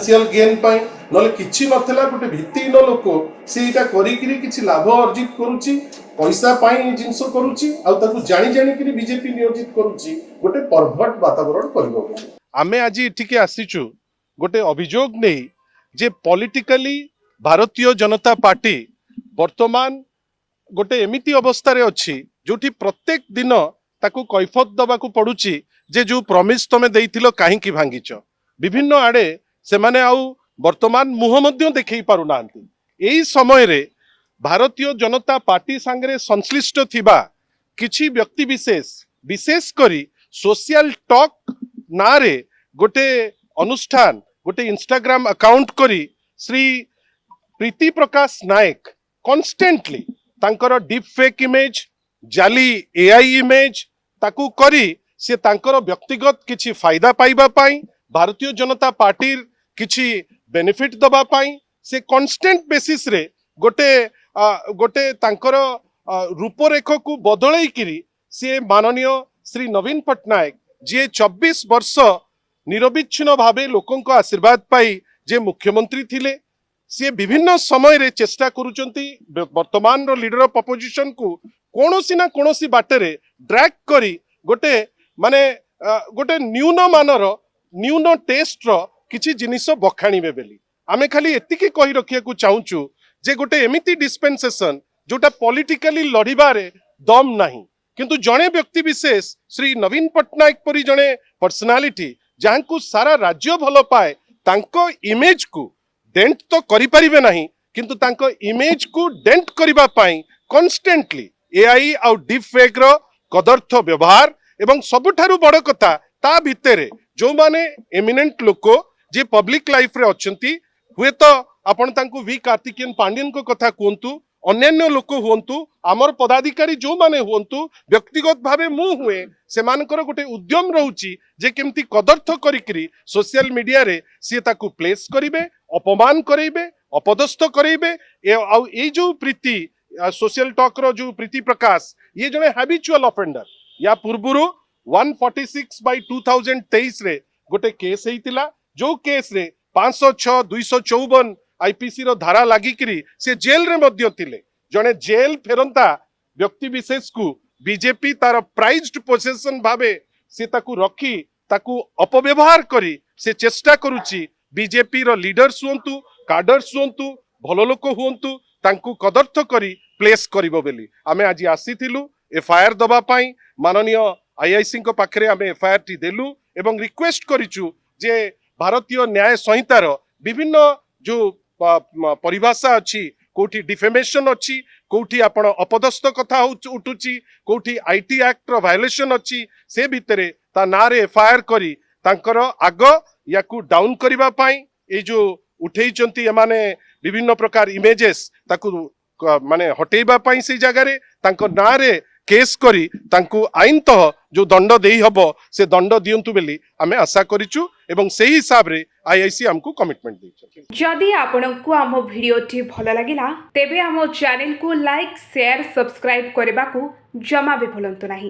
Financial gain पाई नले किछि नथला गोटे भित्तिहीन लोक सेटा करिकिरी किछि लाभ अर्जित करूची पैसा पाई जिंस करूची आ ताकू जानी जानी कि बीजेपी नियोजित करूची गोटे परभट वातावरण करबो। आमे आज इठिके आसीचु गोटे अभियोग नहीं जे पॉलिटिकली भारतीय जनता पार्टी वर्तमान गोटे एमिति अवस्था रे अछि जोठी प्रत्येक दिन ताकू कैफत दबाकू पड़ुची जे जो प्रमिस तमे देइथिलो काहे की भांगीच विभिन्न आड़े से माने आउ वर्तमान मुह मध्य देखै पारु नांती। एई समय रे भारतीय जनता पार्टी संगे संश्लिष्ट थिबा किछि व्यक्ति विशेष विशेष करी सोशल टॉक नारे गोटे अनुष्ठान गोटे इंस्टाग्राम अकाउंट करी श्री प्रीति प्रकाश नायक कॉन्स्टेंटली तांकर डीप फेक इमेज जाली एआई इमेज ताकू करी से तांकर व्यक्तिगत किछि फायदा पाइबा पाई भारतीय जनता पार्टी किछि बेनिफिट दबा पाई से कांस्टेंट बेसिस रे गोटे गोटे तांकर रूपरेख को बदलै किरी से माननीय श्री नवीन पट्टनायक जे 24 वर्ष निरविच्छिन्न भावे लोकों को आशीर्वाद पाई जे मुख्यमंत्री थिले सी विभिन्न समय रे चेष्टा करुचंती वर्तमान रो लीडर ऑफ अपोजिशन को कोनोसी ना कोनोसी बाटे ड्रैग करी गोटे माने गोटे न्यून मानर न्यून टेस्ट रो किछि जिनिस बखाणीबे बेली आमे खाली एतिकी कहि रखिया को चाहूचु जे गोटे एमिति डिस्पेंसेशन जोटा पॉलिटिकली लड़िबारे दम नाही किंतु जणे व्यक्ति विशेष श्री नवीन पट्टनायक परी जणे पर्सनालिटी जहां को सारा राज्य भलो पाए तांको इमेज को डेंट तो करि परिबे नाही किंतु तांको इमेज को डेंट करिबा पाई कॉन्स्टेंटली एआई आ डीप फेक रो कदर्थ व्यवहार एवं सबुठारु बड़ कथा ता भितरे जो माने एमिनेंट लोको जे पब्लिक लाइफ रे अछंती हुए तो आपण तांको वी कार्तिकेयन पांड्यन को कथा कहंतु अन्यान्य लोक हुंतु आमर पदाधिकारी जो माने हुंतु व्यक्तिगत भावे मु हुए से मानकर गोटे उद्यम रहउची जे केमती कदर्थ करिकरी सोशल मीडिया रे से ताकू प्लेस करिवे अपमान करेइबे अपदस्थ करेइबे ए जो प्रीति सोशल टॉक रो जो प्रीति प्रकाश ये जने हैबिचुअल ऑफेंडर या पूर्वरु 146/2023 रे गोटे केस हेतिला जो केस रे 506/254 आईपीसी रो धारा लागिकरी से जेल रे मध्य थिले जने जेल फेरंता व्यक्ति विशेष को बीजेपी तार प्राइज्ड पोजेशन भावे से ताकू रखी ताकू अपव्यवहार करी से चेष्टा करूची बीजेपी रो लीडर्स हुंतु कार्डर्स हुंतु भलो लोक हुंतु तांकू कदर्थ करी प्लेस करिवो बेली आमे आज आसीथिलु एफआईआर दबा पाई माननीय आईआईसी को पाखरे आमे एफआईआर टी देलु एवं रिक्वेस्ट करिचु जे भारतीय न्याय संहितार विभिन्न जो परिभाषा अच्छी कोठी डिफेमेशन अच्छी कोठी आपण अपदस्थ कथा उठुची कोठी आईटी एक्ट रो वायोलेशन अच्छी से भितरे ता नारे एफआईआर करी तांकर आग याकू डाउन करिबा पाई ए जो उठेइचंती एमाने विभिन्न प्रकार इमेजेस ताकू माने हटेइबा पाई से जगह रे तांको नारे केस करी तांको आईन तो जो दंड देई हबो से दंड दियंतु बेली आमे आशा करिचु एवं सेही हिसाब रे आईआईसी हमको कमिटमेंट दैछ। जदि आपनकु आम भिडियोटी भल लागिला तेबे आम चैनल को लाइक शेयर सब्सक्राइब करबा को जमा भी भूलंतु नाही।